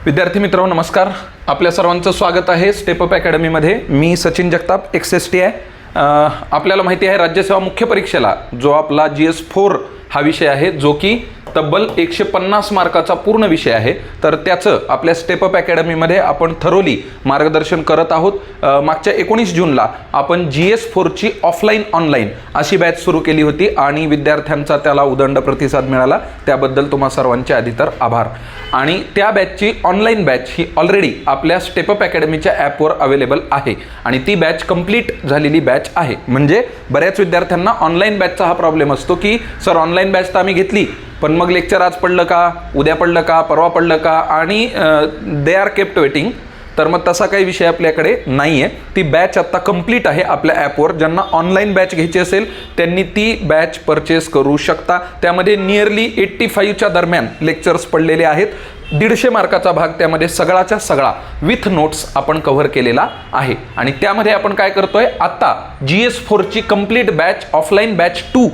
विद्यार्थी मित्रांनो नमस्कार. आपल्या सर्वांचं स्वागत आहे स्टेप अप अकॅडमीमध्ये. मी सचिन जगताप XST आहे. आपल्याला माहिती आहे राज्यसेवा मुख्य परीक्षेला जो आपला GS4 हा विषय आहे जो की तब्बल 150 मार्काचा पूर्ण विषय आहे. तर त्याचं आपल्या स्टेप अप अकॅडमीमध्ये आपण थरोली मार्गदर्शन करत आहोत. मागच्या 19 जूनला आपण GS4ची ऑफलाईन ऑनलाईन अशी बॅच सुरू केली होती आणि विद्यार्थ्यांचा त्याला उदंड प्रतिसाद मिळाला. त्याबद्दल तुम्हा सर्वांचे आधी तर आभार. आणि त्या बॅचची ऑनलाईन बॅच ही ऑलरेडी आपल्या स्टेप अप अकॅडमीच्या ॲपवर अवेलेबल आहे आणि ती बॅच कंप्लीट झालेली बॅच आहे. म्हणजे बऱ्याच विद्यार्थ्यांना ऑनलाईन बॅचचा हा प्रॉब्लेम असतो की सर ऑनलाईन बॅच तर आम्ही घेतली पण मग लेक्चर आज पडलं का, उद्या पडलं का, परवा पडलं का आणि दे आर केप्ट वेटिंग. तर मग तसा काही विषय आपल्याकडे नाही आहे. ती बॅच आत्ता कंप्लीट आहे आपल्या ॲपवर. ज्यांना ऑनलाईन बॅच घ्यायची असेल त्यांनी ती बॅच परचेस करू शकता. त्यामध्ये नियरली 85च्या दरम्यान लेक्चर्स पडलेले आहेत. 150 मार्काचा भाग त्यामध्ये सगळाच्या सगळा विथ नोट्स आपण कव्हर केलेला आहे. आणि त्यामध्ये आपण काय करतोय, आत्ता GS4ची कंप्लीट बॅच ऑफलाईन बॅच 2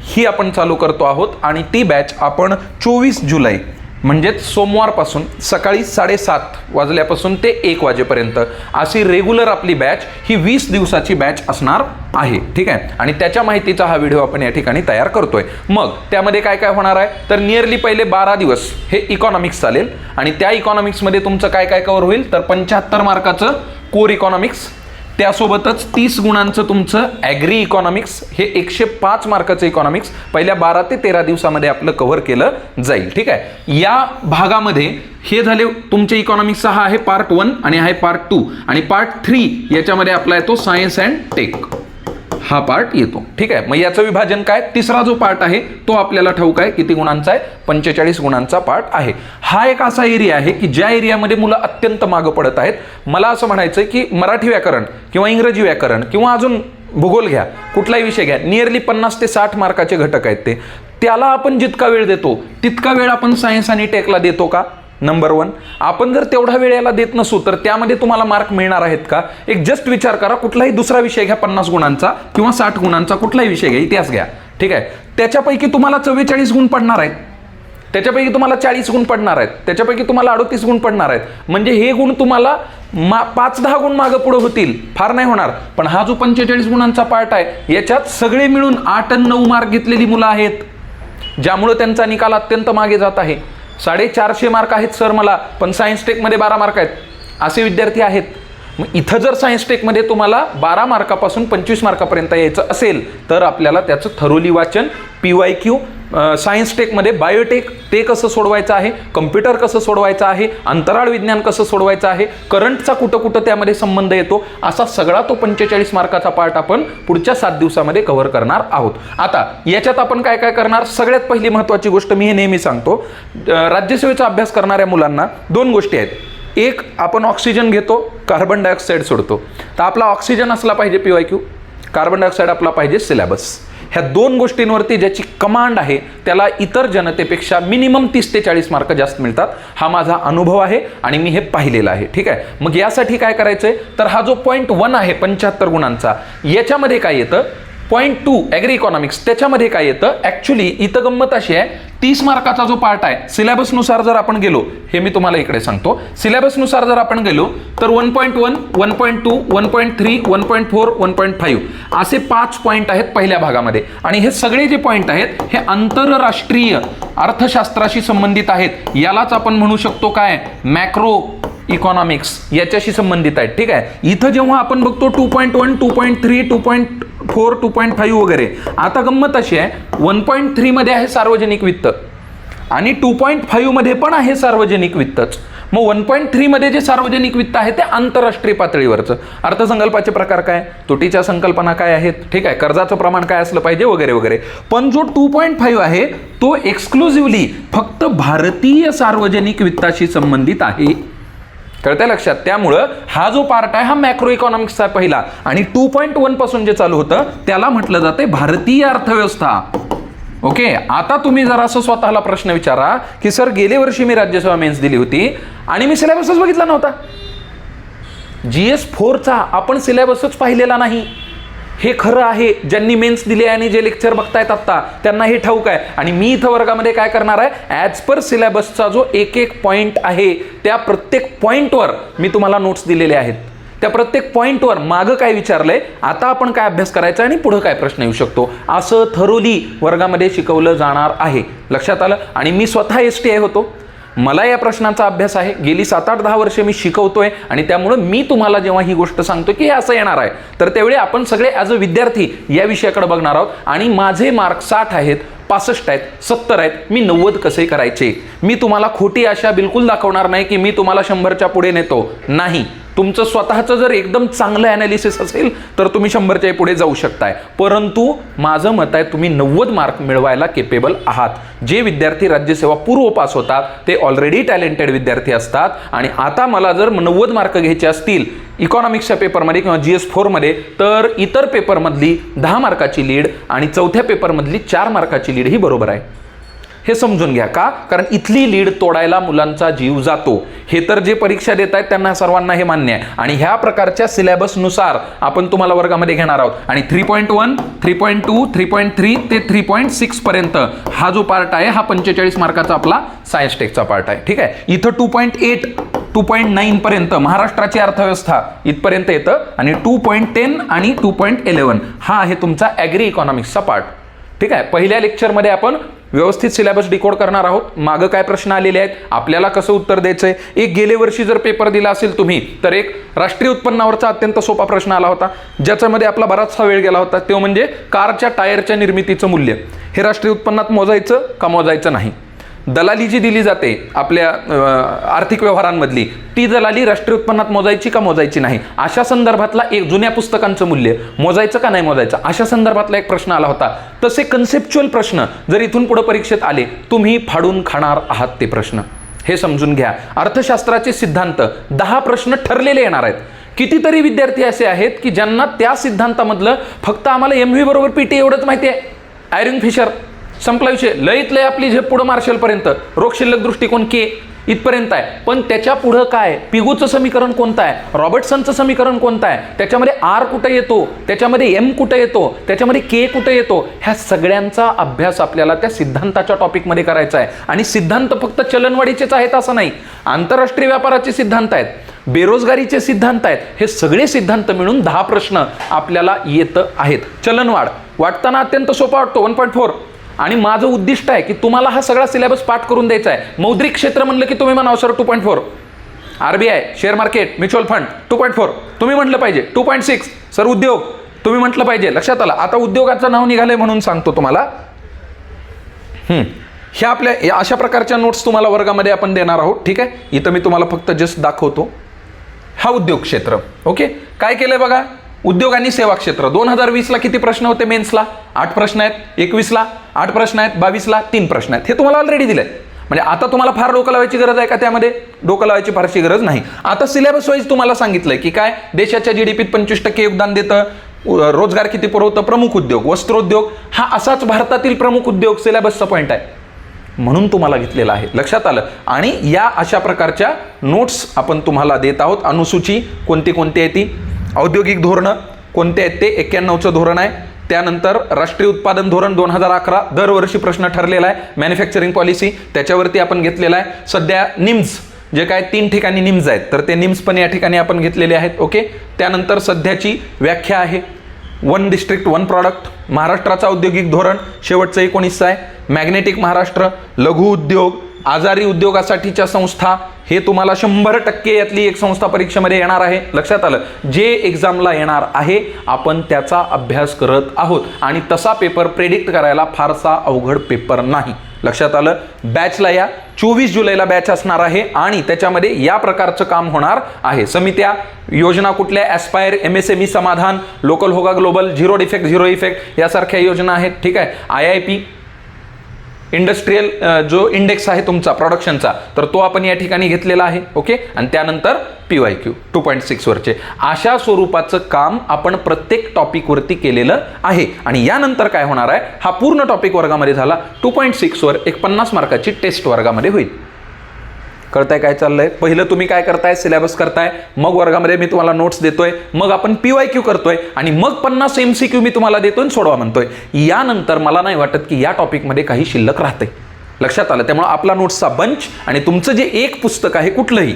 ही आपण चालू करतो आहोत. आणि ती बॅच आपण 24 जुलै म्हणजेच सोमवारपासून सकाळी 7:30 वाजल्यापासून ते 1 वाजेपर्यंत अशी रेग्युलर आपली बॅच ही 20 दिवसाची बॅच असणार आहे. ठीक आहे. आणि त्याच्या माहितीचा हा व्हिडिओ आपण या ठिकाणी तयार करतोय. मग त्यामध्ये काय काय होणार आहे तर नियरली पहिले 12 दिवस हे इकॉनॉमिक्स चालेल आणि त्या इकॉनॉमिक्समध्ये तुमचं काय काय कव्हर होईल तर 75 मार्काचं कोर इकॉनॉमिक्स, त्यासोबतच 30 गुणांचं तुमचं ॲग्री इकॉनॉमिक्स, हे 105 मार्काचं इकॉनॉमिक्स पहिल्या 12 ते 13 दिवसामध्ये आपलं कव्हर केलं जाईल. ठीक आहे. या भागामध्ये हे झाले तुमचे इकॉनॉमिक्सचा हा आहे पार्ट 1 आणि हा आहे पार्ट 2 आणि पार्ट 3 याच्यामध्ये आपला येतो सायन्स अँड टेक हा पार्ट येतो. ठीक आहे. मग याचं विभाजन काय, तिसरा जो पार्ट आहे तो आपल्याला ठाऊक आहे किती गुणांचा आहे, 45 गुणांचा पार्ट आहे. हा एक असा एरिया आहे की ज्या एरियामध्ये मुलं अत्यंत मागं पडत आहेत. मला असं म्हणायचं आहे की मराठी व्याकरण किंवा इंग्रजी व्याकरण किंवा अजून भूगोल घ्या, कुठलाही विषय घ्या, नियरली 50 ते 60 मार्काचे घटक आहेत. त्याला आपण जितका वेळ देतो तितका वेळ आपण सायन्स आणि टेकला देतो का? नंबर 1. आपण जर तेवढा वेळ याला देत नसू तर त्यामध्ये तुम्हाला मार्क मिळणार आहेत का? एक जस्ट विचार करा. कुठलाही दुसरा विषय घ्या 50 गुणांचा किंवा 60 गुणांचा, कुठलाही विषय घ्या, इतिहास घ्या. ठीक आहे. त्याच्यापैकी तुम्हाला 44 गुण पडणार आहेत, त्याच्यापैकी तुम्हाला 40 गुण पडणार आहेत, त्याच्यापैकी तुम्हाला 38 गुण पडणार आहेत. म्हणजे हे गुण तुम्हाला 5-10 गुण मागं पुढं होतील, फार नाही होणार. पण हा जो 45 गुणांचा पार्ट आहे याच्यात सगळे मिळून 8 आणि 9 मार्क घेतलेली मुलं आहेत, ज्यामुळे त्यांचा निकाल अत्यंत मागे जात आहे. 450 मार्क आहेत सर मला, पण सायन्स टेकमध्ये 12 मार्क आहेत असे विद्यार्थी आहेत. मग इथं जर सायन्स टेकमध्ये तुम्हाला 12 मार्कापासून 25 मार्कापर्यंत यायचं असेल तर आपल्याला त्याचं थरोली वाचन, PYQ, सायन्स टेकमध्ये बायोटेक ते कसं सोडवायचं आहे, कम्प्युटर कसं सोडवायचं आहे, अंतराळ विज्ञान कसं सोडवायचं आहे, करंटचा कुठं कुठं त्यामध्ये संबंध येतो, असा सगळा तो 45 मार्काचा पार्ट आपण पुढच्या 7 दिवसामध्ये कव्हर करणार आहोत. आता याच्यात आपण काय काय करणार, सगळ्यात पहिली महत्त्वाची गोष्ट मी हे नेहमी सांगतो, राज्यसेवेचा अभ्यास करणाऱ्या मुलांना 2 गोष्टी आहेत. एक, आपण ऑक्सिजन घेतो, कार्बन डायऑक्साईड सोडतो. तर आपला ऑक्सिजन असला पाहिजे PYQ, कार्बन डायऑक्साईड आपला पाहिजे सिलेबस. ह्या 2 गोष्टींवरती ज्याची कमांड आहे त्याला इतर जनतेपेक्षा मिनिमम 30 ते 40 मार्क जास्त मिळतात. हा माझा अनुभव आहे आणि मी हे पाहिलेलं आहे. ठीक आहे. मग यासाठी काय करायचंय तर हा जो पॉईंट 1 आहे 75 गुणांचा, याच्यामध्ये काय येतं, पॉईंट 2 ॲग्री इकॉनॉमिक्स, त्याच्यामध्ये काय येतं, ॲक्च्युली इथं गंमत अशी आहे, 30 मार्काचा जो पार्ट आहे सिलेबसनुसार जर आपण गेलो, हे मी तुम्हाला इकडे सांगतो, सिलेबसनुसार जर आपण गेलो तर 1.1, 1.2, 1.3, 1.4, 1.5 असे 5 पॉईंट आहेत पहिल्या भागामध्ये. आणि हे सगळे जे पॉईंट आहेत हे आंतरराष्ट्रीय अर्थशास्त्राशी संबंधित आहेत. यालाच आपण म्हणू शकतो काय, मॅक्रो इकॉनॉमिक्स याच्याशी संबंधित आहेत. ठीक आहे. इथं जेव्हा आपण बघतो 2.1, 2.3, 2.4, 2.5 वगैरे, आता गंमत अशी आहे 1.3 मध्ये आहे सार्वजनिक वित्त आणि 2.5 मध्ये पण आहे सार्वजनिक वित्तच. मग 1.3 मध्ये जे सार्वजनिक वित्त आहे ते आंतरराष्ट्रीय पातळीवरचं, अर्थसंकल्पाचे प्रकार काय, तुटीच्या संकल्पना काय आहेत, ठीक आहे, कर्जाचं प्रमाण काय असलं पाहिजे वगैरे वगैरे. पण जो 2.5 आहे तो एक्सक्लुझिव्हली फक्त भारतीय सार्वजनिक वित्ताशी संबंधित आहे. कळतंय लक्षात. त्यामुळं हा जो पार्ट आहे हा मॅक्रो इकॉनॉमिक्सचा पहिला आणि 2.1 पासून जे चालू होतं त्याला म्हटलं जाते भारतीय अर्थव्यवस्था. ओके. आता तुम्ही जरा असं स्वतःला प्रश्न विचारा की सर गेल्या वर्षी मी राज्यसेवा मेन्स दिली होती आणि मी सिलेबसच बघितला नव्हता. GS4चा आपण सिलेबसच पाहिलेला नाही. हे खरं आहे. ज्यांनी मेन्स दिले आणि जे लेक्चर बघतायत आत्ता त्यांना हे ठाऊक आहे. आणि मी इथं वर्गामध्ये काय करणार आहे, ॲज पर सिलेबसचा जो एक एक पॉईंट आहे त्या प्रत्येक पॉईंटवर मी तुम्हाला नोट्स दिलेले आहेत. त्या प्रत्येक पॉईंटवर मागं काय विचारलंय, आता आपण काय अभ्यास करायचा आणि पुढं काय प्रश्न येऊ शकतो, असं थरोली वर्गामध्ये शिकवलं जाणार आहे. लक्षात आलं. आणि मी स्वतः STI होतो, मला या प्रश्नांचा अभ्यास आहे. गेली 7-8-10 वर्षे मी शिकवतोय आणि त्यामुळे मी तुम्हाला जेव्हा ही गोष्ट सांगतो की हे असं येणार आहे, तर त्यावेळी आपण सगळे ॲज अ विद्यार्थी या विषयाकडे बघणार आहोत. आणि माझे मार्क 60 आहेत, 65 आहेत, 70 आहेत, मी 90 कसे करायचे. मी तुम्हाला खोटी आशा बिलकुल दाखवणार नाही की मी तुम्हाला 100च्या पुढे नेतो. नाही, तुमचं स्वतःचं जर एकदम चांगलं ॲनालिसिस असेल तर तुम्ही 100च्या पुढे जाऊ शकताय. परंतु माझं मत आहे तुम्ही 90 मार्क मिळवायला केपेबल आहात. जे विद्यार्थी राज्यसेवा पूर्व पास होतात ते ऑलरेडी टॅलेंटेड विद्यार्थी असतात. आणि आता मला जर 90 मार्क घ्यायचे असतील इकॉनॉमिक्सच्या पेपरमध्ये किंवा GS4 मध्ये, तर इतर पेपरमधली 10 मार्काची लीड आणि चौथ्या पेपरमधली 4 मार्काची लीड ही बरोबर आहे. हे समजून घ्या. का? कारण इथली लीड तोडायला मुलांचा जीव जातो. हे तर जे परीक्षा देत आहेत त्यांना सर्वांना हे मान्य आहे. आणि ह्या प्रकारच्या सिलेबसनुसार आपण तुम्हाला वर्गामध्ये घेणार आहोत. आणि 3.1, 3.2, 3.3 ते 3.6 पर्यंत हा जो पार्ट आहे हा 45 मार्काचा आपला सायन्स टेकचा पार्ट आहे. ठीक आहे. इथं 2.8 2.9 पर्यंत महाराष्ट्राची अर्थव्यवस्था इथपर्यंत येतं. आणि 2.10 आणि 2.11 हा आहे तुमचा ॲग्री इकॉनॉमिक्सचा पार्ट. ठीक आहे. पहिल्या लेक्चरमध्ये आपण व्यवस्थित सिलेबस डिकोड करणार आहोत. मागं काय प्रश्न आलेले आहेत, आपल्याला कसं उत्तर द्यायचंय. एक गेले वर्षी जर पेपर दिला असेल तुम्ही, तर एक राष्ट्रीय उत्पन्नावरचा अत्यंत सोपा प्रश्न आला होता, ज्याच्यामध्ये आपला बराचसा वेळ गेला होता. तो म्हणजे कारच्या टायरच्या निर्मितीचं मूल्य हे राष्ट्रीय उत्पन्नात मोजायचं का मोजायचं नाही. दलाली जी दिली जाते आपल्या आर्थिक व्यवहारांमधली, ती दलाली राष्ट्रीय उत्पन्नात मोजायची का मोजायची नाही, अशा संदर्भातला एक जुन्या पुस्तकांचं मूल्य मोजायचं का नाही मोजायचं, अशा संदर्भातला एक प्रश्न आला होता. तसे कन्सेप्च्युअल प्रश्न जर इथून पुढे परीक्षेत आले, तुम्ही फाडून खाणार आहात ते प्रश्न. हे समजून घ्या. अर्थशास्त्राचे सिद्धांत 10 प्रश्न ठरलेले येणार आहेत. कितीतरी विद्यार्थी असे आहेत की ज्यांना त्या सिद्धांतामधलं फक्त आम्हाला MV बरोबर PT एवढंच माहिती आहे. आयरिंग फिशर संपला विषय. लईत लय आपली झेप पुढं मार्शलपर्यंत, रोग शिल्लक दृष्टिकोन K इथपर्यंत आहे. पण त्याच्या पुढं काय, पिगूचं समीकरण कोणतं आहे, रॉबर्टसनचं समीकरण कोणतं आहे, त्याच्यामध्ये R कुठे येतो, त्याच्यामध्ये M कुठे येतो, त्याच्यामध्ये K कुठे येतो, ह्या सगळ्यांचा अभ्यास आपल्याला त्या सिद्धांताच्या टॉपिकमध्ये करायचा आहे. आणि सिद्धांत फक्त चलनवाढीचेच आहेत असं नाही, आंतरराष्ट्रीय व्यापाराचे सिद्धांत आहेत, बेरोजगारीचे सिद्धांत आहेत. हे सगळे सिद्धांत मिळून 10 प्रश्न आपल्याला येत आहेत. चलनवाढ वाटताना अत्यंत सोपा वाटतो 1.4. आणि माझं उद्दिष्ट आहे की तुम्हाला हा सगळा सिलेबस पाठ करून द्यायचा आहे. मौद्रिक क्षेत्र म्हणलं की तुम्ही म्हणावं sir 2.4, RBI share market mutual fund 2.4 तुम्ही म्हटलं पाहिजे, 2.6 सर उद्योग तुम्ही म्हटलं पाहिजे. लक्षात आलं. आता उद्योगाचं नाव निघालंय म्हणून सांगतो तुम्हाला. ह्या आपल्या अशा प्रकारच्या नोट्स तुम्हाला वर्गामध्ये आपण देणार आहोत. ठीक आहे. इथं मी तुम्हाला फक्त जस्ट दाखवतो. हा उद्योग क्षेत्र. ओके. काय केलंय बघा, उद्योग आणि सेवा क्षेत्र. 2020ला किती प्रश्न होते मेन्सला? 8 प्रश्न आहेत. 21ला 8 प्रश्न आहेत. 22ला 3 प्रश्न आहेत. हे तुम्हाला ऑलरेडी दिलंय. म्हणजे आता तुम्हाला फार डोकं लावायची गरज आहे का त्यामध्ये? डोकं लावायची फारशी गरज नाही. आता सिलेबस वाईज तुम्हाला सांगितलंय की काय देशाच्या GDPत 25% योगदान देतं, रोजगार किती पुरवतं, प्रमुख उद्योग, वस्त्रोद्योग हा असाच भारतातील प्रमुख उद्योग सिलेबसचा पॉईंट आहे म्हणून तुम्हाला घेतलेला आहे. लक्षात आलं. आणि या अशा प्रकारच्या नोट्स आपण तुम्हाला देत आहोत. अनुसूची कोणती कोणती आहे ती, औद्योगिक धोरणं कोणते आहेत ते 91चं धोरण आहे. त्यानंतर राष्ट्रीय उत्पादन धोरण 2011 दरवर्षी प्रश्न ठरलेला आहे. मॅन्युफॅक्चरिंग पॉलिसी त्याच्यावरती आपण घेतलेला आहे. सध्या निम्स जे काय 3 ठिकाणी निम्स आहेत तर ते निम्स पण या ठिकाणी आपण घेतलेले आहेत. ओके. त्यानंतर सध्याची व्याख्या आहे 1 डिस्ट्रिक्ट 1 प्रॉडक्ट, महाराष्ट्राचा औद्योगिक धोरण शेवटचं 19 आहे, मॅग्नेटिक महाराष्ट्र, लघु उद्योग, आजारी उद्योगासाठीच्या संस्था, हे तुम्हाला 100% यातली एक संस्था परीक्षेमध्ये येणार आहे. लक्षात आलं. जे एक्झामला येणार आहे आपण त्याचा अभ्यास करत आहोत आणि तसा पेपर प्रेडिक्ट करायला फारसा अवघड पेपर नाही. लक्षात आलं. बॅचला या 24 जुलैला बॅच असणार आहे आणि त्याच्यामध्ये या प्रकारचं काम होणार आहे. समित्या, योजना कुठल्या, ॲस्पायर, MSME समाधान, लोकल होगा global, zero defect zero effect यासारख्या योजना आहेत. ठीक आहे. IIP इंडस्ट्रियल जो इंडेक्स आहे तुमचा प्रोडक्शनचा तर तो आपण या ठिकाणी घेतलेला आहे. ओके. आणि त्यानंतर PYQ 2.6 वरचे अशा स्वरूपाचं काम आपण प्रत्येक टॉपिकवरती केलेलं आहे. आणि यानंतर काय होणार आहे, हा पूर्ण टॉपिक वर्गामध्ये झाला. 2.6 वर एक 50 मार्काची टेस्ट वर्गामध्ये होईल. कळताय काय चाललंय? पहिलं तुम्ही काय करताय, सिलेबस करताय, मग वर्गामध्ये मी तुम्हाला नोट्स देतोय, मग आपण PYQ करतोय आणि मग 50 MCQ मी तुम्हाला देतोय सोडवा म्हणतोय. यानंतर मला नाही वाटत की या टॉपिकमध्ये काही शिल्लक राहते. लक्षात आलं? त्यामुळे आपला नोट्सचा बंच आणि तुमचं जे एक पुस्तक आहे कुठलंही,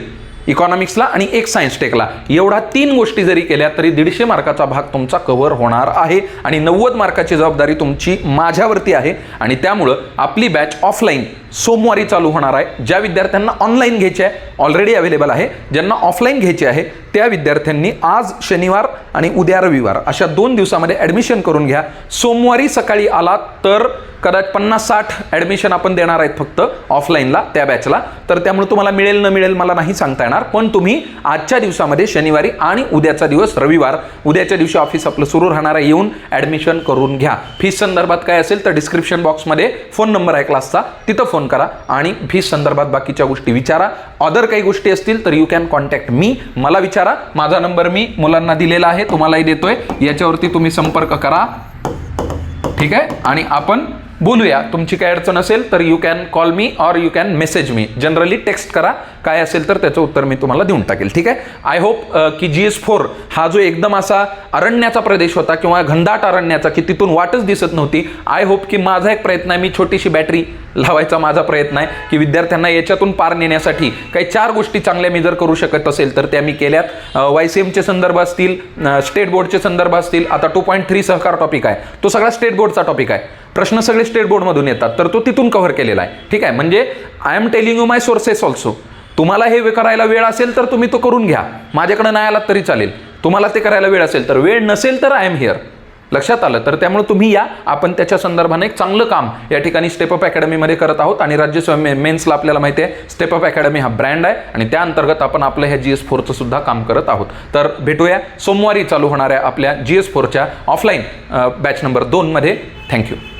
इकॉनॉमिक्सला आणि एक सायन्स टेकला, एवढा 3 गोष्टी जरी केल्या तरी 150 मार्काचा भाग तुमचा कव्हर होणार आहे आणि 90 मार्काची जबाबदारी तुमची माझ्यावरती आहे. आणि त्यामुळं आपली बॅच ऑफलाईन सोमवारी चालू होणार आहे. ज्या विद्यार्थ्यांना ऑनलाईन घ्यायचे आहे ऑलरेडी अवेलेबल आहे, ज्यांना ऑफलाईन घ्यायचे आहे त्या विद्यार्थ्यांनी आज शनिवार आणि उद्या रविवार अशा 2 दिवसामध्ये ॲडमिशन करून घ्या. सोमवारी सकाळी आलात तर कदाचित 50-60 ॲडमिशन आपण देणार आहेत फक्त ऑफलाईनला त्या बॅचला. तर त्यामुळे तुम्हाला मिळेल न मिळेल मला नाही सांगता येणार, पण तुम्ही आजच्या दिवसामध्ये शनिवारी आणि उद्याचा दिवस रविवार, उद्याच्या दिवशी ऑफिस आपलं सुरू राहणार आहे, येऊन ॲडमिशन करून घ्या. फीस संदर्भात काय असेल तर डिस्क्रिप्शन बॉक्समध्ये फोन नंबर आहे क्लासचा, तिथं फोन करा आणि फीस संदर्भात बाकीच्या गोष्टी विचारा. अदर काही गोष्टी असतील तर यू कॅन कॉन्टॅक्ट मी, मला विचारा. माझा नंबर मी मुलांना दिलेला आहे, तुम्हालाही देतोय, याच्यावरती तुम्ही संपर्क करा. ठीक आहे? आणि आपण बोलूया. तुमची काय अडचण असेल तर you can call me or you can message me. Generally text करा, काय असेल तर त्याचं उत्तर मी तुम्हाला देऊन टाकेल. ठीक आहे? आय होप की GS4 हा जो एकदम असा अरण्याचा प्रदेश होता किंवा घनदाट अरण्याचा की तिथून वाटच दिसत नव्हती, आय होप की माझा एक प्रयत्न आहे, मी छोटीशी बॅटरी लावायचा माझा प्रयत्न आहे की विद्यार्थ्यांना याच्यातून पार नेण्यासाठी काही 4 गोष्टी चांगल्या मी जर करू शकत असेल तर त्या मी केल्यात. YCMचे संदर्भ असतील, स्टेट बोर्डचे संदर्भ असतील. आता 2.3 सहकार टॉपिक आहे, तो सगळा स्टेट बोर्डचा टॉपिक आहे, प्रश्न सगळे स्टेट बोर्डमधून येतात, तर तो तिथून कव्हर केलेला आहे. ठीक आहे? म्हणजे I am telling you my sources also. तुम्हाला हे करायला वेळ असेल तर तुम्ही तो करून घ्या, माझ्याकडे नाही आलात तरी चालेल. तुम्हाला ते करायला वेळ असेल तर, वेळ नसेल तर आय एम हिअर. लक्षात आलं? तर त्यामुळे तुम्ही या, आपण त्याच्या संदर्भाने एक चांगलं काम या ठिकाणी स्टेपअप अकॅडमीमध्ये करत आहोत. आणि राज्यसेवा मेन्सला आपल्याला माहिती आहे स्टेपअप अकॅडमी हा ब्रँड आहे आणि त्या अंतर्गत आपण आपलं ह्या GS4चं सुद्धा काम करत आहोत. तर भेटूया सोमवारी चालू होणाऱ्या आपल्या GS4च्या ऑफलाईन बॅच नंबर 2 मध्ये. थँक्यू.